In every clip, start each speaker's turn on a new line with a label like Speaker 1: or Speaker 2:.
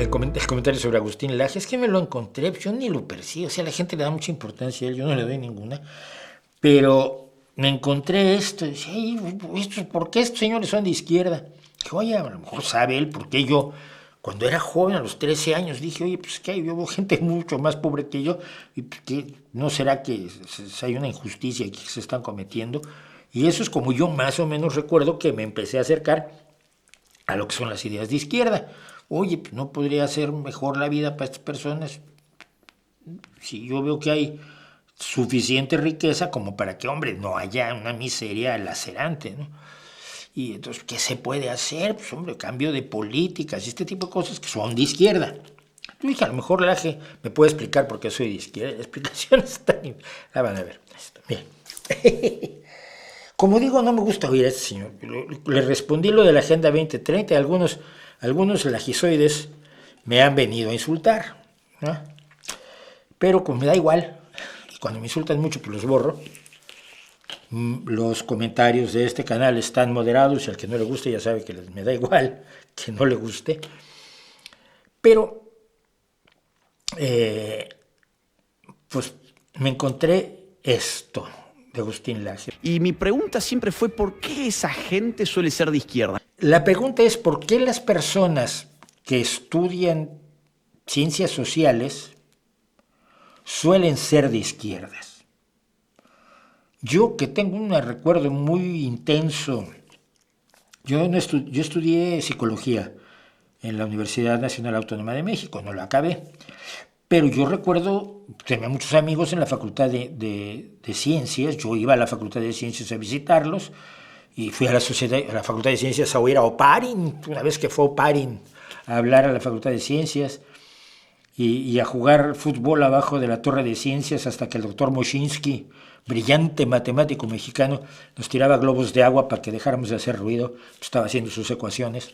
Speaker 1: el comentario sobre Agustín Laje, es que me lo encontré, yo ni lo percibo, o sea, la gente le da mucha importancia a él, yo no le doy ninguna, pero me encontré esto, y decía, ¿por qué estos señores son de izquierda? Dije, oye, a lo mejor sabe él, porque yo, cuando era joven, a los 13 años, dije, oye, pues que yo veo gente mucho más pobre que yo, y pues, ¿qué? ¿No será que hay una injusticia aquí que se están cometiendo? Y eso es como yo más o menos recuerdo que me empecé a acercar a lo que son las ideas de izquierda. Oye, pues no podría ser mejor la vida para estas personas si yo veo que hay suficiente riqueza como para que, hombre, no haya una miseria lacerante, ¿no? Y entonces, ¿qué se puede hacer? Pues, hombre, cambio de políticas y este tipo de cosas que son de izquierda. Yo dije, a lo mejor Laje me puede explicar por qué soy de izquierda. La explicación está... La van a ver. Bien. Como digo, no me gusta oír a este señor. Le respondí lo de la Agenda 2030 y algunos lajizoides me han venido a insultar, ¿no? Pero como me da igual, cuando me insultan mucho pues los borro. Los comentarios de este canal están moderados y al que no le guste ya sabe que me da igual que no le guste. Pero, pues me encontré esto de Agustín Laje.
Speaker 2: Y mi pregunta siempre fue, ¿por qué esa gente suele ser de izquierda?
Speaker 1: La pregunta es, ¿por qué las personas que estudian ciencias sociales suelen ser de izquierdas? Yo, que tengo un recuerdo muy intenso, yo estudié psicología en la Universidad Nacional Autónoma de México, no la acabé, pero yo recuerdo, tenía muchos amigos en la Facultad de Ciencias, yo iba a la Facultad de Ciencias a visitarlos, y fui a la Facultad de Ciencias a oír a Oparin, una vez que fue Oparin a hablar a la Facultad de Ciencias, y a jugar fútbol abajo de la Torre de Ciencias hasta que el doctor Moshinsky, brillante matemático mexicano, nos tiraba globos de agua para que dejáramos de hacer ruido, estaba haciendo sus ecuaciones.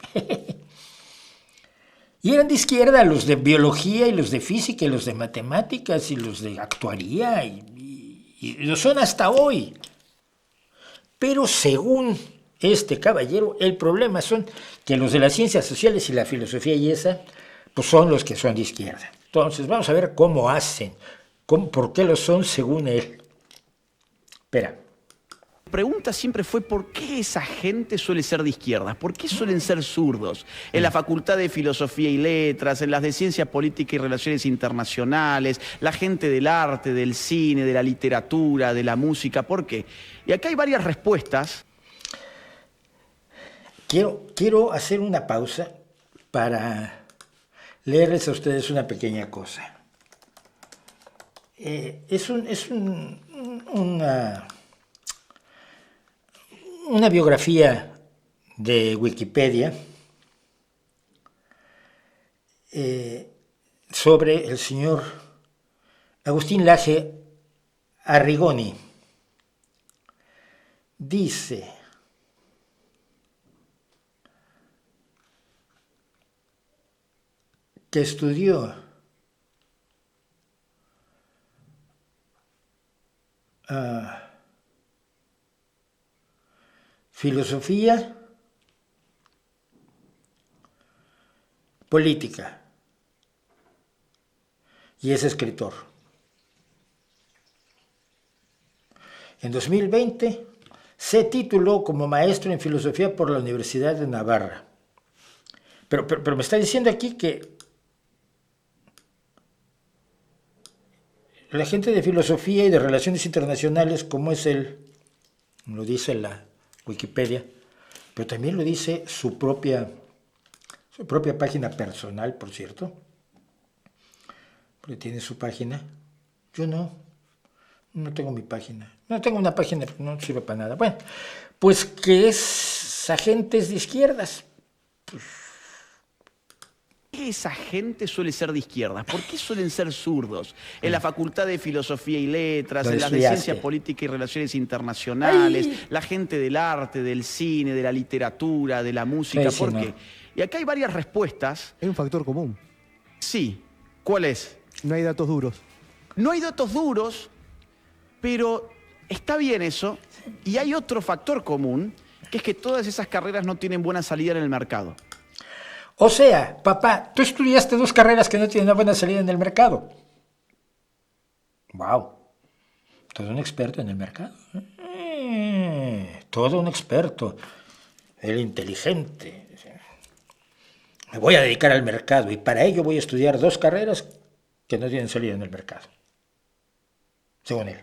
Speaker 1: Y eran de izquierda los de biología y los de física y los de matemáticas y los de actuaría y lo son hasta hoy. Pero según este caballero, el problema son que los de las ciencias sociales y la filosofía y esa, pues son los que son de izquierda. Entonces vamos a ver cómo hacen, por qué lo son según él. Espera.
Speaker 2: Mi pregunta siempre fue, ¿por qué esa gente suele ser de izquierda? ¿Por qué suelen ser zurdos? En la Facultad de Filosofía y Letras, en las de Ciencia Política y Relaciones Internacionales, la gente del arte, del cine, de la literatura, de la música, ¿por qué? Y acá hay varias respuestas.
Speaker 1: Quiero hacer una pausa para leerles a ustedes una pequeña cosa. Es una biografía de Wikipedia sobre el señor Agustín Laje Arrigoni. Dice: que estudió filosofía política y es escritor. En 2020 se tituló como maestro en filosofía por la Universidad de Navarra. Pero me está diciendo aquí que la gente de filosofía y de relaciones internacionales, como es él, lo dice la Wikipedia, pero también lo dice su propia página personal, por cierto, porque tiene su página. Yo no tengo mi página. No tengo una página, no sirve para nada. Bueno, pues que es agentes de izquierdas. Pues,
Speaker 2: esa gente suele ser de izquierda? ¿Por qué suelen ser zurdos? En la Facultad de Filosofía y Letras, en las de Ciencia Política y Relaciones Internacionales, la gente del arte, del cine, de la literatura, de la música, ¿por qué? Y acá hay varias respuestas.
Speaker 3: Hay un factor común.
Speaker 2: Sí. ¿Cuál es?
Speaker 3: No hay datos duros.
Speaker 2: No hay datos duros, pero está bien eso. Y hay otro factor común, que es que todas esas carreras no tienen buena salida en el mercado.
Speaker 1: O sea, papá, tú estudiaste 2 carreras que no tienen una buena salida en el mercado. ¡Wow! Todo un experto en el mercado. Todo un experto. El inteligente. Me voy a dedicar al mercado y para ello voy a estudiar 2 carreras que no tienen salida en el mercado. Según él.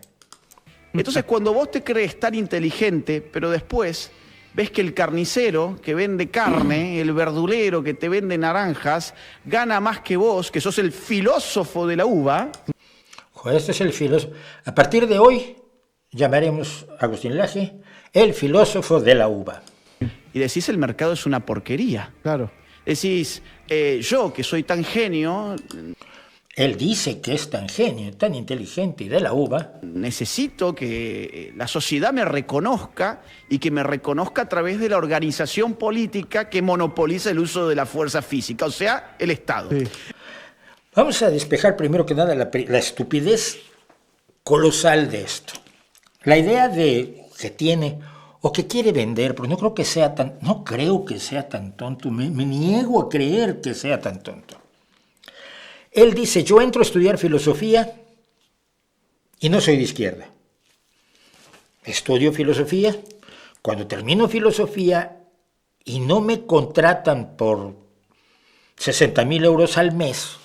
Speaker 2: Entonces, cuando vos te crees tan inteligente, pero después ves que el carnicero que vende carne, el verdulero que te vende naranjas, gana más que vos, que sos el filósofo de la uva.
Speaker 1: Este es el filósofo. A partir de hoy llamaremos a Agustín Laje el filósofo de la uva.
Speaker 2: Y decís, el mercado es una porquería.
Speaker 3: Claro.
Speaker 2: Decís, yo que soy tan genio,
Speaker 1: Él dice que es tan genio, tan inteligente y de la uva.
Speaker 2: necesito que la sociedad me reconozca y que me reconozca a través de la organización política que monopoliza el uso de la fuerza física, o sea, el Estado.
Speaker 3: Sí.
Speaker 1: Vamos a despejar primero que nada la estupidez colosal de esto. La idea que tiene o que quiere vender, pero no creo que sea tan tonto, me niego a creer que sea tan tonto. Él dice, yo entro a estudiar filosofía y no soy de izquierda. Estudio filosofía, cuando termino filosofía y no me contratan por 60.000 euros al mes,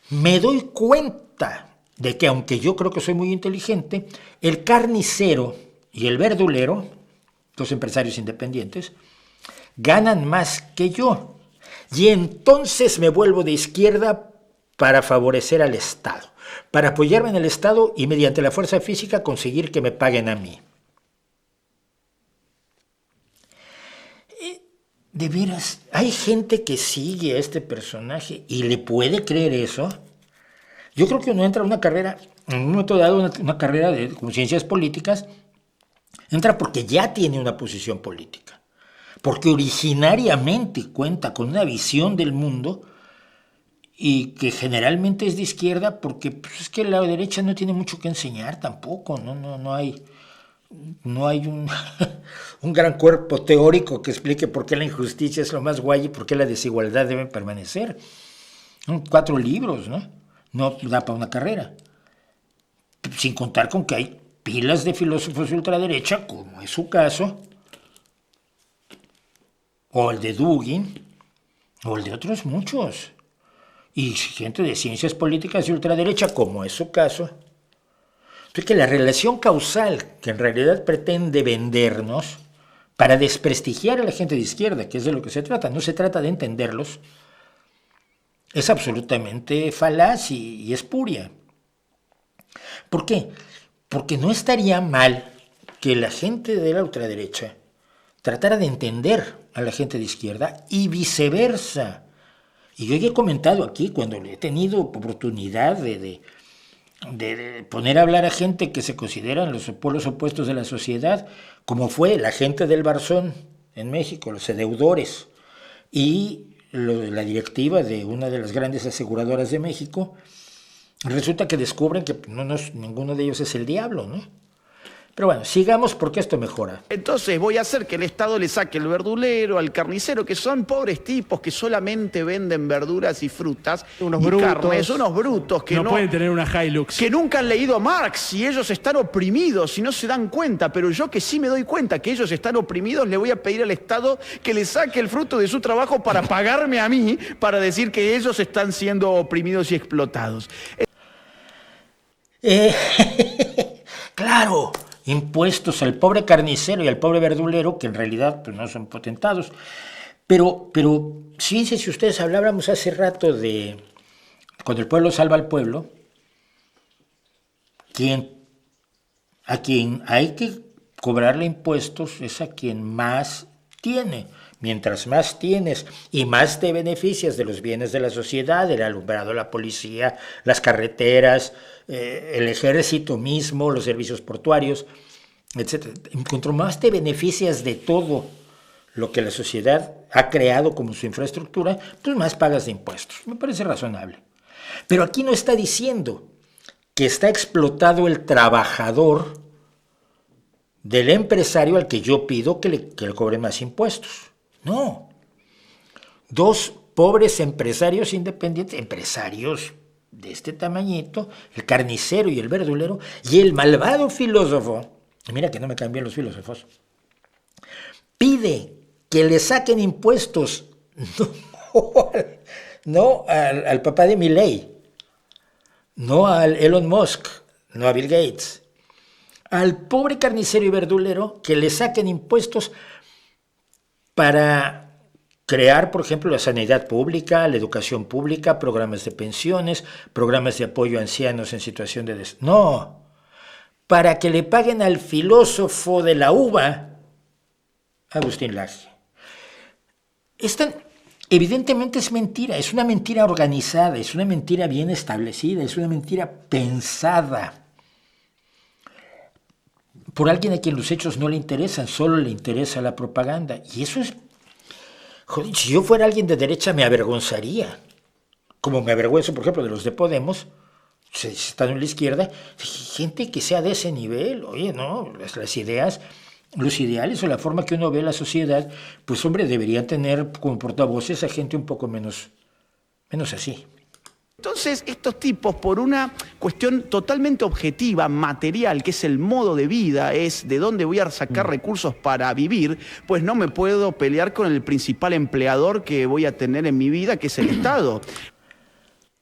Speaker 1: me doy cuenta de que aunque yo creo que soy muy inteligente, el carnicero y el verdulero, 2 empresarios independientes, ganan más que yo. Y entonces me vuelvo de izquierda para favorecer al Estado, para apoyarme en el Estado y mediante la fuerza física conseguir que me paguen a mí. De veras, hay gente que sigue a este personaje y le puede creer eso. Yo creo que uno entra a una carrera, en un momento dado, una carrera de como ciencias políticas, entra porque ya tiene una posición política, porque originariamente cuenta con una visión del mundo y que generalmente es de izquierda, porque pues, es que la derecha no tiene mucho que enseñar tampoco, no hay un, un gran cuerpo teórico que explique por qué la injusticia es lo más guay y por qué la desigualdad debe permanecer. 4 libros, ¿no? No da para una carrera. Sin contar con que hay pilas de filósofos de ultraderecha, como es su caso, o el de Dugin, o el de otros muchos. Y gente de ciencias políticas de ultraderecha, como es su caso. Entonces, que la relación causal que en realidad pretende vendernos para desprestigiar a la gente de izquierda, que es de lo que se trata, no se trata de entenderlos, es absolutamente falaz y espuria. ¿Por qué? Porque no estaría mal que la gente de la ultraderecha tratara de entender a la gente de izquierda y viceversa. Y yo ya he comentado aquí, cuando he tenido oportunidad de poner a hablar a gente que se consideran los polos opuestos de la sociedad, como fue la gente del Barzón en México, los deudores, y la directiva de una de las grandes aseguradoras de México, resulta que descubren que ninguno de ellos es el diablo, ¿no? Pero bueno, sigamos porque esto mejora.
Speaker 2: Entonces voy a hacer que el Estado le saque el verdulero, al carnicero, que son pobres tipos que solamente venden verduras y frutas
Speaker 3: Unos
Speaker 2: y
Speaker 3: brutos.
Speaker 2: carnes, unos brutos que
Speaker 4: No pueden tener una Hilux.
Speaker 2: que nunca han leído a Marx y ellos están oprimidos y no se dan cuenta, pero yo que sí me doy cuenta que ellos están oprimidos, le voy a pedir al Estado que le saque el fruto de su trabajo para pagarme a mí, para decir que ellos están siendo oprimidos y explotados.
Speaker 1: Claro, impuestos al pobre carnicero y al pobre verdulero, que en realidad pues, no son potentados. Pero fíjense, si ustedes hablábamos hace rato de cuando el pueblo salva al pueblo, a quien hay que cobrarle impuestos es a quien más tiene. Mientras más tienes y más te beneficias de los bienes de la sociedad, el alumbrado, la policía, las carreteras, el ejército mismo, los servicios portuarios, etc. Cuanto más te beneficias de todo lo que la sociedad ha creado como su infraestructura, pues más pagas de impuestos. Me parece razonable. Pero aquí no está diciendo que está explotado el trabajador del empresario al que yo pido que le cobre más impuestos. No. dos pobres empresarios independientes, empresarios de este tamañito, el carnicero y el verdulero, y el malvado filósofo, mira que no me caen bien los filósofos, pide que le saquen impuestos, no al papá de Milei, no al Elon Musk, no a Bill Gates, al pobre carnicero y verdulero que le saquen impuestos para crear, por ejemplo, la sanidad pública, la educación pública, programas de pensiones, programas de apoyo a ancianos en situación de No, para que le paguen al filósofo de la uva, Agustín Laje. Evidentemente es mentira, es una mentira organizada, es una mentira bien establecida, es una mentira pensada por alguien a quien los hechos no le interesan, solo le interesa la propaganda. Y eso es... Joder, si yo fuera alguien de derecha me avergonzaría, como me avergüenzo, por ejemplo, de los de Podemos, si están en la izquierda, gente que sea de ese nivel. Oye, no, las ideas, los ideales o la forma que uno ve la sociedad, pues hombre, debería tener como portavoces a gente un poco menos así.
Speaker 2: Entonces, estos tipos, por una cuestión totalmente objetiva, material, que es el modo de vida, es de dónde voy a sacar recursos para vivir, pues no me puedo pelear con el principal empleador que voy a tener en mi vida, que es el Estado.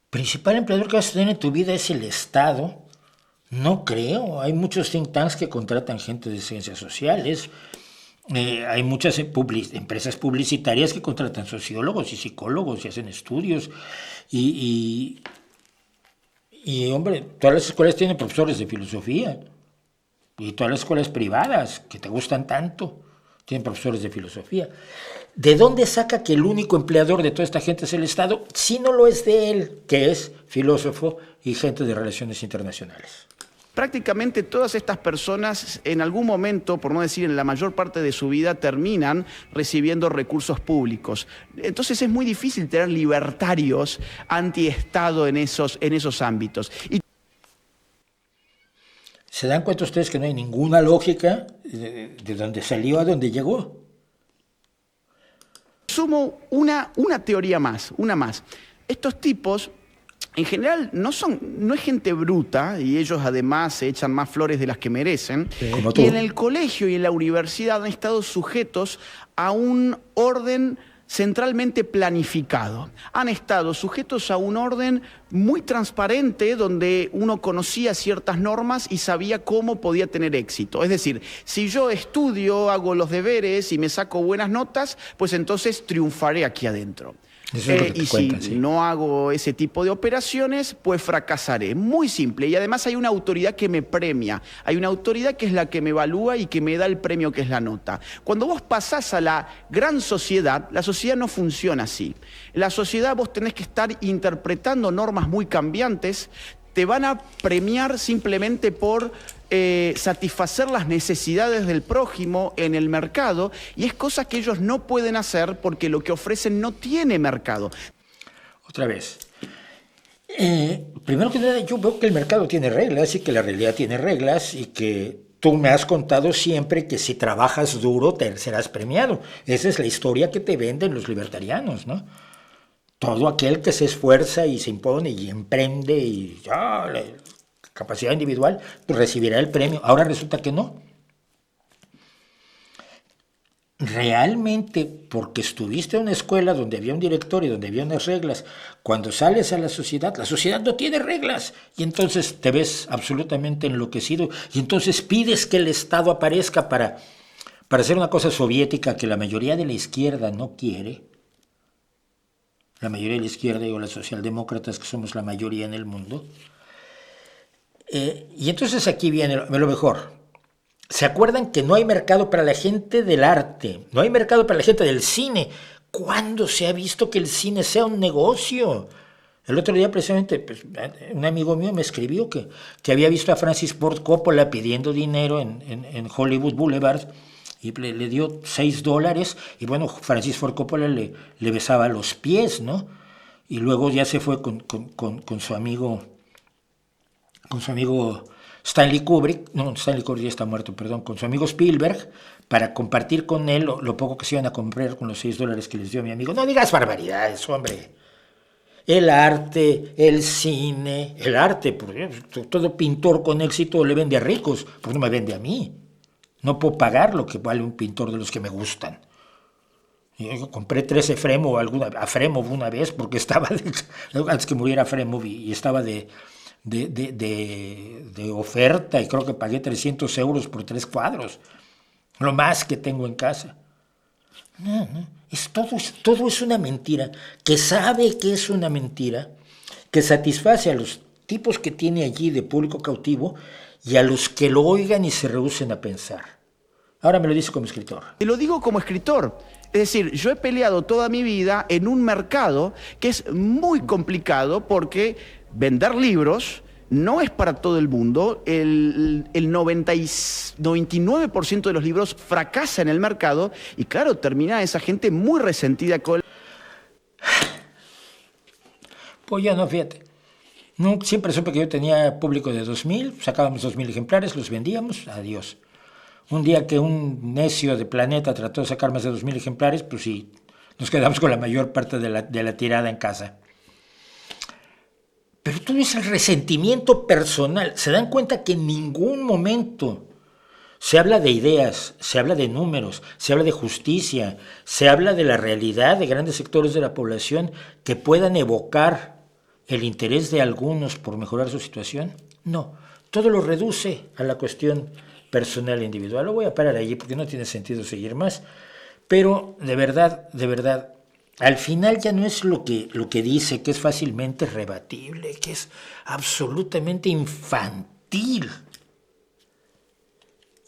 Speaker 1: ¿Principal empleador que vas a tener en tu vida es el Estado? No creo. Hay muchos think tanks que contratan gente de ciencias sociales. Hay muchas empresas publicitarias que contratan sociólogos y psicólogos y hacen estudios. Y hombre, todas las escuelas tienen profesores de filosofía. Y todas las escuelas privadas que te gustan tanto tienen profesores de filosofía. ¿De dónde saca que el único empleador de toda esta gente es el Estado? Si no lo es de él, que es filósofo y gente de relaciones internacionales.
Speaker 2: Prácticamente todas estas personas en algún momento, por no decir en la mayor parte de su vida, terminan recibiendo recursos públicos. Entonces es muy difícil tener libertarios anti-Estado en esos ámbitos.
Speaker 1: ¿Se dan cuenta ustedes que no hay ninguna lógica de dónde salió a dónde llegó?
Speaker 2: Sumo una teoría más, una más. Estos tipos... En general no es gente bruta y ellos además se echan más flores de las que merecen. Sí, como tú. Y en el colegio y en la universidad han estado sujetos a un orden centralmente planificado. Han estado sujetos a un orden muy transparente donde uno conocía ciertas normas y sabía cómo podía tener éxito. Es decir, si yo estudio, hago los deberes y me saco buenas notas, pues entonces triunfaré aquí adentro. Y si no hago ese tipo de operaciones, pues fracasaré. Muy simple. Y además hay una autoridad que me premia. Hay una autoridad que es la que me evalúa y que me da el premio que es la nota. Cuando vos pasás a la gran sociedad, la sociedad no funciona así. En la sociedad vos tenés que estar interpretando normas muy cambiantes. Te van a premiar simplemente por satisfacer las necesidades del prójimo en el mercado, y es cosa que ellos no pueden hacer porque lo que ofrecen no tiene mercado.
Speaker 1: Otra vez. Primero que nada, yo veo que el mercado tiene reglas y que la realidad tiene reglas y que tú me has contado siempre que si trabajas duro te serás premiado. Esa es la historia que te venden los libertarianos, ¿no? Todo aquel que se esfuerza y se impone y emprende y capacidad individual, pues recibirá el premio. Ahora resulta que no. Realmente, porque estuviste en una escuela donde había un directorio, donde había unas reglas, cuando sales a la sociedad no tiene reglas. Y entonces te ves absolutamente enloquecido. Y entonces pides que el Estado aparezca para hacer una cosa soviética que la mayoría de la izquierda no quiere. La mayoría de la izquierda o los socialdemócratas, que somos la mayoría en el mundo. Y entonces aquí viene lo mejor. ¿Se acuerdan que no hay mercado para la gente del arte? No hay mercado para la gente del cine. ¿Cuándo se ha visto que el cine sea un negocio? El otro día precisamente pues, un amigo mío me escribió que había visto a Francis Ford Coppola pidiendo dinero en Hollywood Boulevard y le dio $6 y bueno, Francis Ford Coppola le besaba los pies, ¿no? Y luego ya se fue con su amigo Stanley Kubrick ya está muerto, perdón, con su amigo Spielberg, para compartir con él lo poco que se iban a comprar con los $6 que les dio mi amigo. No digas barbaridades, hombre. El arte, el cine, el arte, porque todo pintor con éxito le vende a ricos, pues no me vende a mí. No puedo pagar lo que vale un pintor de los que me gustan. Yo compré 3 Afremov una vez porque estaba, antes que muriera Afremov, y estaba de oferta, y creo que pagué 300 euros por 3 cuadros. Lo más que tengo en casa. No, todo es una mentira, que sabe que es una mentira, que satisface a los tipos que tiene allí de público cautivo y a los que lo oigan y se rehúsen a pensar. Ahora me lo dice como escritor.
Speaker 2: Te lo digo como escritor. Es decir, yo he peleado toda mi vida en un mercado que es muy complicado porque vender libros no es para todo el mundo. El 99% de los libros fracasa en el mercado y claro, termina esa gente muy resentida con...
Speaker 1: Pues ya no, fíjate. No, siempre supe que yo tenía público de 2,000, sacábamos 2,000 ejemplares, los vendíamos, adiós. Un día que un necio de Planeta trató de sacar más de 2,000 ejemplares, pues sí, nos quedamos con la mayor parte de la tirada en casa. Pero todo es el resentimiento personal. ¿Se dan cuenta que en ningún momento se habla de ideas, se habla de números, se habla de justicia, se habla de la realidad de grandes sectores de la población que puedan evocar el interés de algunos por mejorar su situación? No, todo lo reduce a la cuestión personal e individual. Lo voy a parar allí porque no tiene sentido seguir más, pero de verdad, al final ya no es lo que dice, que es fácilmente rebatible, que es absolutamente infantil.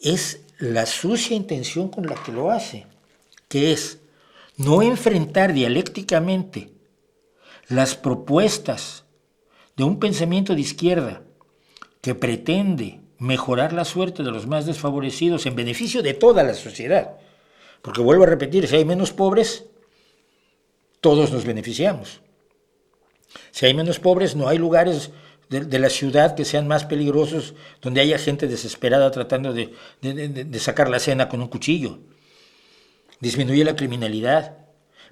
Speaker 1: Es la sucia intención con la que lo hace, que es no enfrentar dialécticamente las propuestas de un pensamiento de izquierda que pretende mejorar la suerte de los más desfavorecidos en beneficio de toda la sociedad. Porque vuelvo a repetir, si hay menos pobres, todos nos beneficiamos. Si hay menos pobres, no hay lugares de la ciudad que sean más peligrosos, donde haya gente desesperada tratando de sacar la cena con un cuchillo. Disminuye la criminalidad,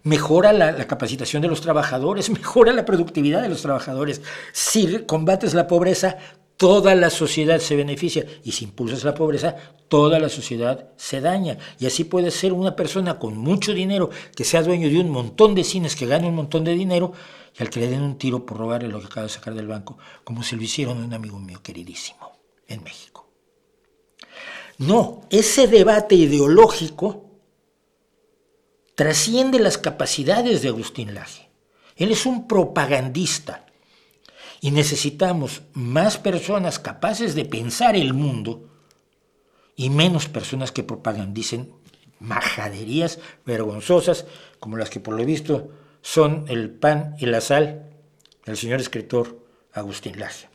Speaker 1: mejora la capacitación de los trabajadores, mejora la productividad de los trabajadores. Si combates la pobreza, toda la sociedad se beneficia, y si impulsas la pobreza, toda la sociedad se daña. Y así puede ser una persona con mucho dinero que sea dueño de un montón de cines, que gane un montón de dinero, y al que le den un tiro por robarle lo que acaba de sacar del banco, como se lo hicieron a un amigo mío queridísimo en México. No, ese debate ideológico trasciende las capacidades de Agustín Laje. Él es un propagandista. Y necesitamos más personas capaces de pensar el mundo y menos personas que propagandicen majaderías vergonzosas como las que por lo visto son el pan y la sal del señor escritor Agustín Laje.